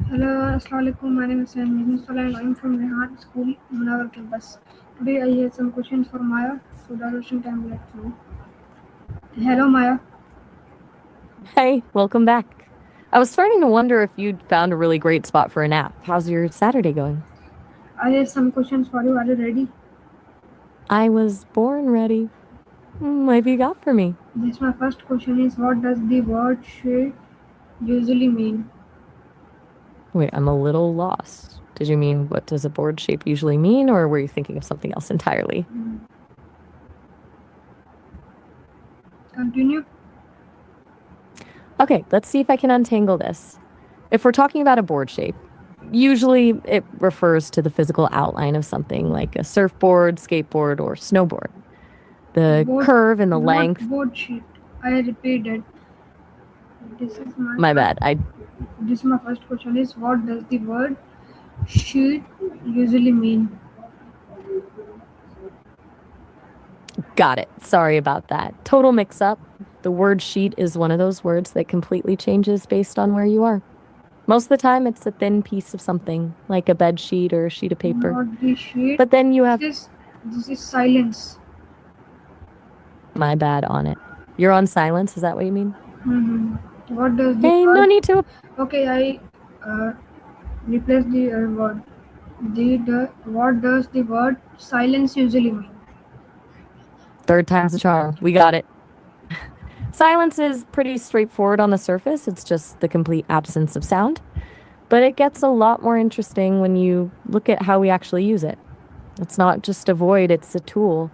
Hello, Assalamualaikum. My name is Hussain and I'm from Rehan School, Munawar campus. Today I have some questions for Maya, so the question time let's know. Hello, Maya. Hey, welcome back. I was starting to wonder if you'd found a really great spot for a nap. How's your Saturday going? I have some questions for you. Are you ready? I was born ready. What have you got for me? This my first question is what does the word "she" usually mean? Wait, I'm a little lost. Did you mean what does a board shape usually mean, or were you thinking of something else entirely? Continue. Okay, let's see if I can untangle this. If we're talking about a board shape, usually it refers to the physical outline of something like a surfboard, skateboard, or snowboard. The Board, curve and the what length. board sheet? I repeat it. This is my My first. bad. I This is my first question is what does the word "sheet" usually mean? Got it. Sorry about that. Total mix up. The word sheet is one of those words that completely changes based on where you are. Most of the time, it's a thin piece of something, like a bed sheet or a sheet of paper. Not the sheet. But then you This have is this is silence. my bad on it. You're on silence, is that what you mean? Hmm. What does the Hey, no word? need to. Okay, I replace the word. The what does the word silence usually mean? Third time's a charm. We got it. Silence is pretty straightforward on the surface, it's just the complete absence of sound. But it gets a lot more interesting when you look at how we actually use it. It's not just a void, it's a tool.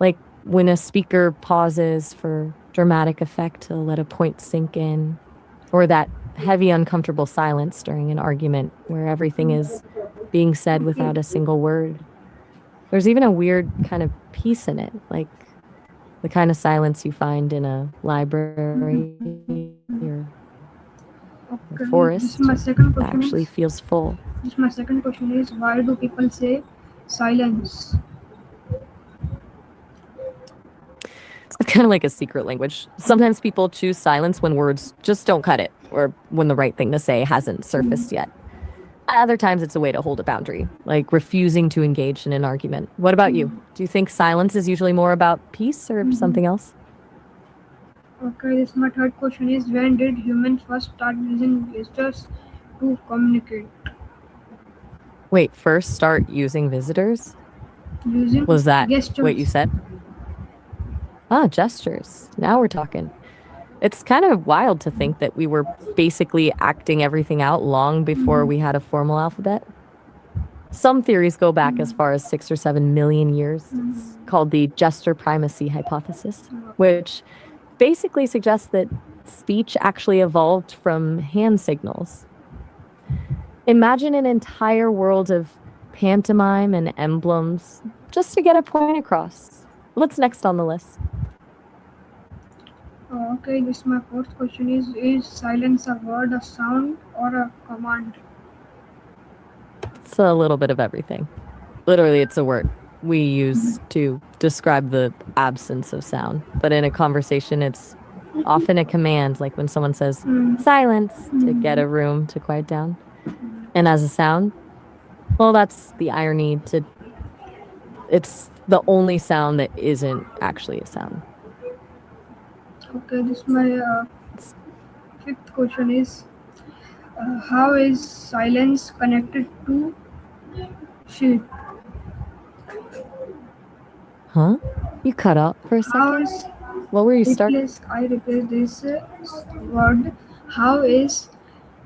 Like when a speaker pauses for dramatic effect to let a point sink in, or that heavy, uncomfortable silence during an argument where everything is being said Okay. without a single word. There's even a weird kind of peace in it, like the kind of silence you find in a library or a Okay. forest that actually feels full. This my second question is why do people say silence? It's kind of like a secret language. Sometimes people choose silence when words just don't cut it, or when the right thing to say hasn't surfaced yet. Other times it's a way to hold a boundary, like refusing to engage in an argument. What about you? Do you think silence is usually more about peace or Mm-hmm. something else? Okay. This my third question is when did humans first start using gestures to communicate? Wait, first start using visitors? Using Was that what you gestures. said? Ah, gestures. Now we're talking. It's kind of wild to think that we were basically acting everything out long before we had a formal alphabet. Some theories go back as far as 6 or 7 million years. It's called the gesture primacy hypothesis, which basically suggests that speech actually evolved from hand signals. Imagine an entire world of pantomime and emblems just to get a point across. What's next on the list? Okay, this my fourth question is silence a word, a sound, or a command? It's a little bit of everything. Literally, it's a word we use to describe the absence of sound. But in a conversation, it's often a command, like when someone says Mm, silence to get mm, a room to quiet down. And as a sound, well, that's the irony to it's the only sound that isn't actually a sound. okay, this my fifth question is how is silence connected to sheep? Huh? You cut out for a How second? is What were you start? replace I replace this word? How is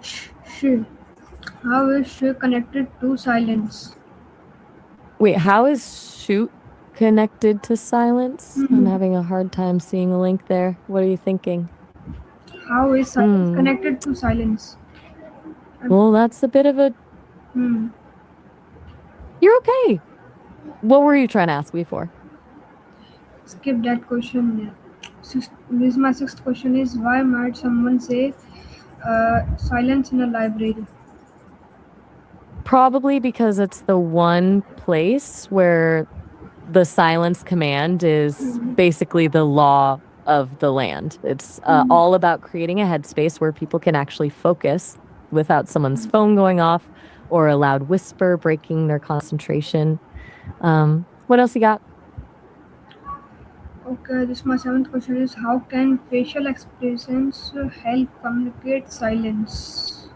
she? How is she connected to silence? Wait, how is shoot connected to silence? I'm Mhm. having a hard time seeing a link there. What are you thinking? How is silence Hmm. connected to silence? Um, Well, that's a bit of a. hmm. You're okay. What were you trying to ask me for? Skip that question. This my sixth question is why might someone say silence in a library? Probably because it's the one place where the silence command is basically the law of the land. It's all about creating a headspace where people can actually focus without someone's phone going off or a loud whisper breaking their concentration. What else you got? Okay, this my seventh question is how can facial expressions help communicate silence?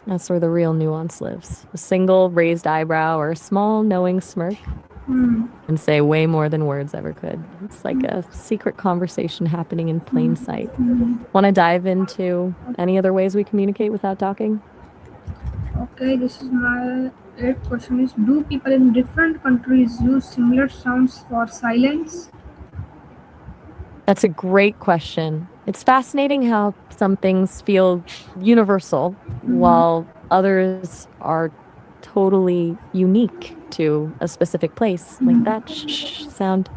That's where the real nuance lives. A single raised eyebrow or a small knowing smirk Hmm. can say way more than words ever could. It's like a secret conversation happening in plain sight. Want to dive into any other ways we communicate without talking? Okay, this is my eighth question is do people in different countries use similar sounds for silence? That's a great question. It's fascinating how some things feel universal Hmm. while others are totally unique to a specific place. Like that shh sound,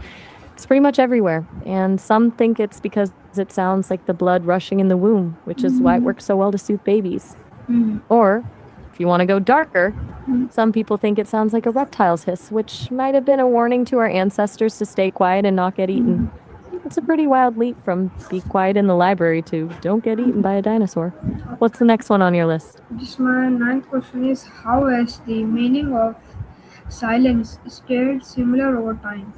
it's pretty much everywhere. And some think it's because it sounds like the blood rushing in the womb, which is why it works so well to soothe babies. Hmm. Or if you want to go darker, Hmm. some people think it sounds like a reptile's hiss, which might have been a warning to our ancestors to stay quiet and not get eaten. It's a pretty wild leap from be quiet in the library to don't get eaten by a dinosaur. What's the next one on your list? This my ninth question is how has the meaning of silence stayed similar over time?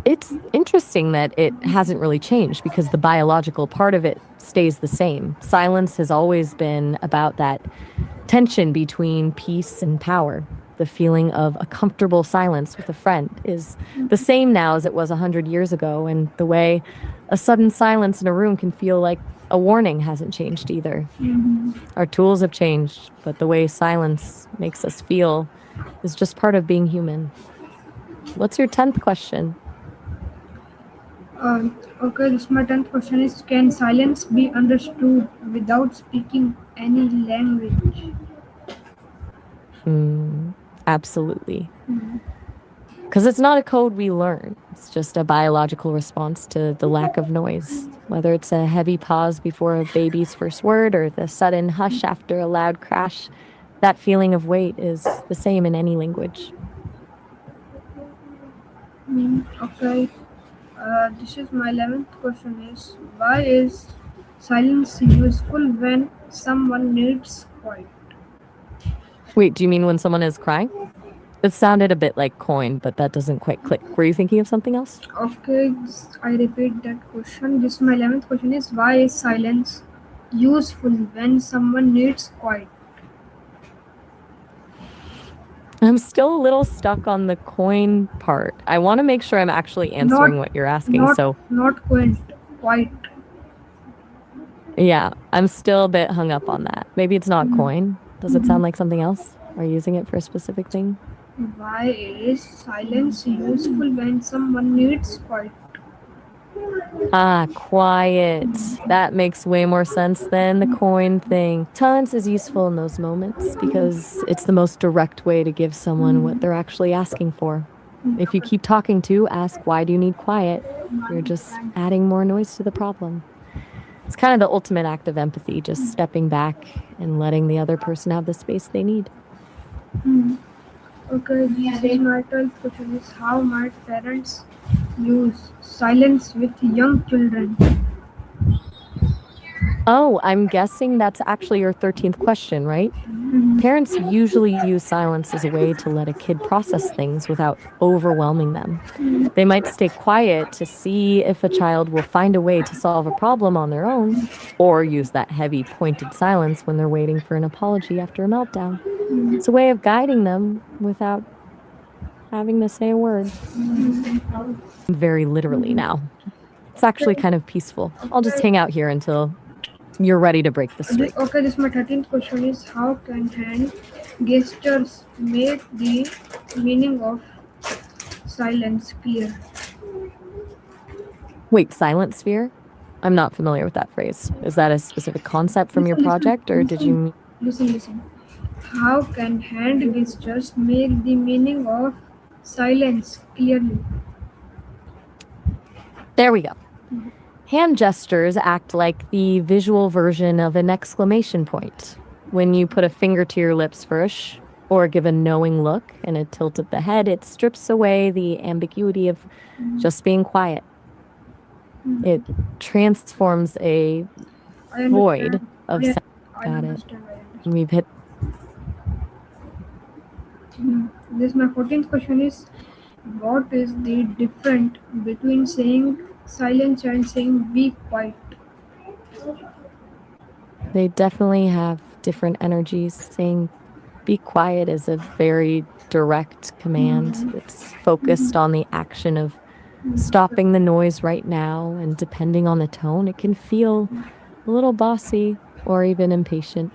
It's interesting that it hasn't really changed because the biological part of it stays the same. Silence has always been about that tension between peace and power. The feeling of a comfortable silence with a friend is the same now as it was 100 years ago, and the way a sudden silence in a room can feel like a warning hasn't changed either. Mhm. Our tools have changed, but the way silence makes us feel is just part of being human. What's your 10th question? Okay, this my tenth question is can silence be understood without speaking any language? Mm, absolutely. Because it's not a code we learn, it's just a biological response to the lack of noise. Whether it's a heavy pause before a baby's first word or the sudden hush after a loud crash, that feeling of weight is the same in any language. Okay, this is my 11th question is why is silence useful when someone needs quiet? Wait, do you mean when someone is crying? It sounded a bit like coin, but that doesn't quite click. Were you thinking of something else? Okay, I repeat that question. This my 11th question is why is silence useful when someone needs quiet? I'm still a little stuck on the coin part. I want to make sure I'm actually Not answering what you're asking. not So, not quiet, quiet. yeah, I'm still a bit hung up on that. Maybe it's not coin. Does it sound like something else? Are you using it for a specific thing? Why is silence useful when someone needs quiet? Ah, quiet. That makes way more sense than the coin thing. Silence is useful in those moments because it's the most direct way to give someone what they're actually asking for. If you keep talking to ask, why do you need quiet? You're just adding more noise to the problem. It's kind of the ultimate act of empathy, just stepping back and letting the other person have the space they need. Okay, this is my 12th question is how might parents use silence with young children? Oh, I'm guessing that's actually your 13th question, right? Parents usually use silence as a way to let a kid process things without overwhelming them. They might stay quiet to see if a child will find a way to solve a problem on their own, or use that heavy, pointed silence when they're waiting for an apology after a meltdown. It's a way of guiding them without having to say a word. Very literally now. It's actually kind of peaceful. I'll just Okay, hang out here until you're ready to break the streak. okay, this my 13th question is how can hand gestures make the meaning of silence clear? Wait, silent sphere? I'm not familiar with that phrase. Is that a specific concept from your project, or did you mean? Listen. How can hand gestures make the meaning of silence clearly? There we go. Hand gestures act like the visual version of an exclamation point. When you put a finger to your lips for a shh, or give a knowing look and a tilt of the head, it strips away the ambiguity of just being quiet. It transforms a I void understand. of I sound. I Got it. understand. I And understand. we've hit. This my 14th question is, what is the difference between saying silence and saying be quiet? They definitely have different energies. Saying be quiet is a very direct command. Mm, It's focused on the action of okay. stopping the noise right now. And depending on the tone, it can feel a little bossy or even impatient.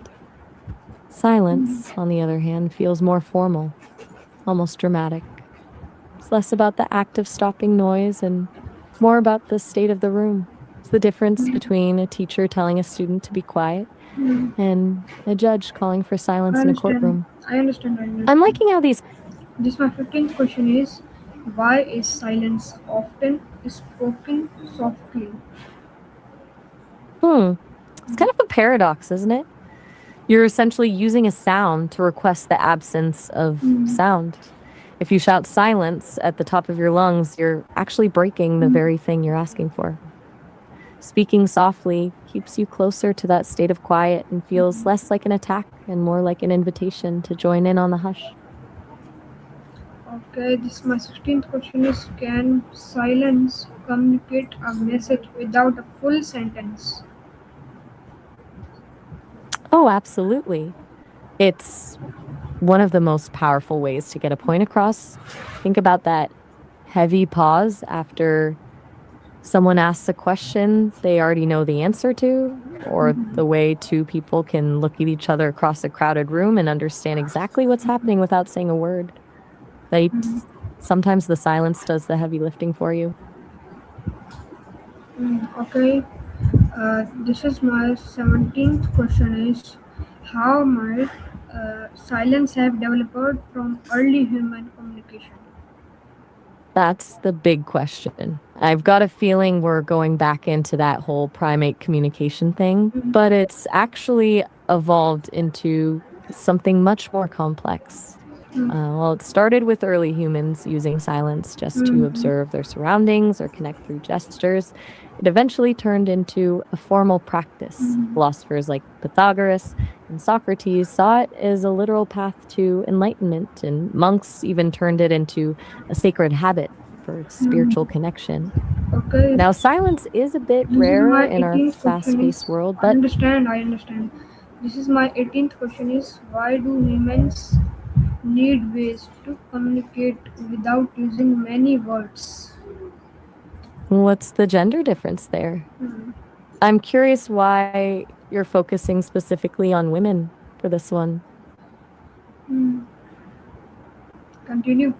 Silence, on the other hand, feels more formal, almost dramatic. It's less about the act of stopping noise and more about the state of the room. It's the difference between a teacher telling a student to be quiet Mm, and a judge calling for I silence in a understand. courtroom. I understand. I I'm understand. liking how these. This my 15th question is, why is silence often spoken softly? Hmm, it's kind of a paradox, isn't it? You're essentially using a sound to request the absence of Mm, sound. If you shout silence at the top of your lungs, you're actually breaking the mm, very thing you're asking for. Speaking softly keeps you closer to that state of quiet and feels less like an attack and more like an invitation to join in on the hush. okay, this my 16th question is, can silence communicate a message without a full sentence? Oh, absolutely. It's one of the most powerful ways to get a point across. Think about that heavy pause after someone asks a question they already know the answer to, or the way two people can look at each other across a crowded room and understand exactly what's happening without saying a word. They sometimes the silence does the heavy lifting for you. Okay, this is my 17th question is, how might silence have developed from early human communication? That's the big question. I've got a feeling we're going back into that whole primate communication thing, Mm, but it's actually evolved into something much more complex. mm, Well, it started with early humans using silence just to mm, observe their surroundings or connect through gestures. It eventually turned into a formal practice. mm, Philosophers like Pythagoras and Socrates saw it as a literal path to enlightenment, and monks even turned it into a sacred habit for mm. spiritual connection. Okay, Now, silence is a bit this is rarer my in our 18th fast question paced is, world, I but understand, I understand. This is my 18th question is, why do humans need ways to communicate without using many words? what's the gender difference there? Mm, I'm curious why you're focusing specifically on women for this one. mm. Continue.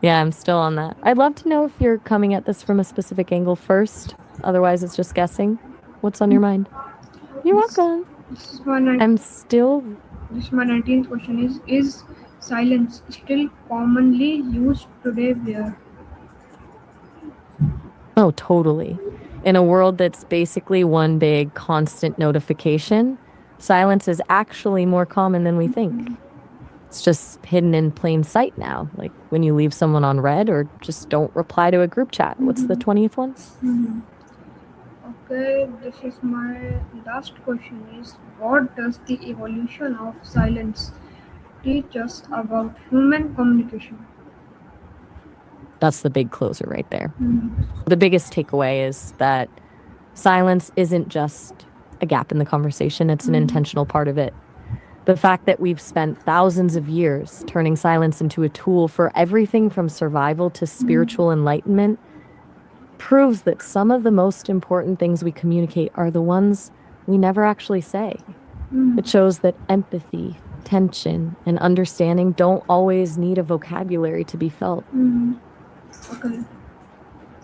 Yeah, I'm still on that. I'd love to know if you're coming at this from a specific angle first. Otherwise, it's just guessing. What's on your mind? You're This, welcome. this is my nine- I'm still. this is my 19th question is silence still commonly used today where? Oh, totally. In a world that's basically one big constant notification, silence is actually more common than we think. It's just hidden in plain sight now, like when you leave someone on red or just don't reply to a group chat. What's the Mhm, 20th one? mhm. Okay, this is my last question is, what does the evolution of silence teach us about human communication? That's the big closer right there. Mhm, The biggest takeaway is that silence isn't just a gap in the conversation, it's an mhm, intentional part of it. The fact that we've spent thousands of years turning silence into a tool for everything from survival to mhm, spiritual enlightenment proves that some of the most important things we communicate are the ones we never actually say. mhm, It shows that empathy, tension, and understanding don't always need a vocabulary to be felt. mhm. Okay.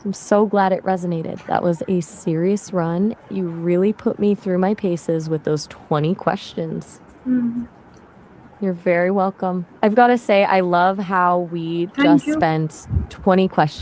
I'm so glad it resonated. That was a serious run. You really put me through my paces with those 20 questions. Mhm. You're very welcome. I've got to say, I love how we Thank just you. spent 20 questions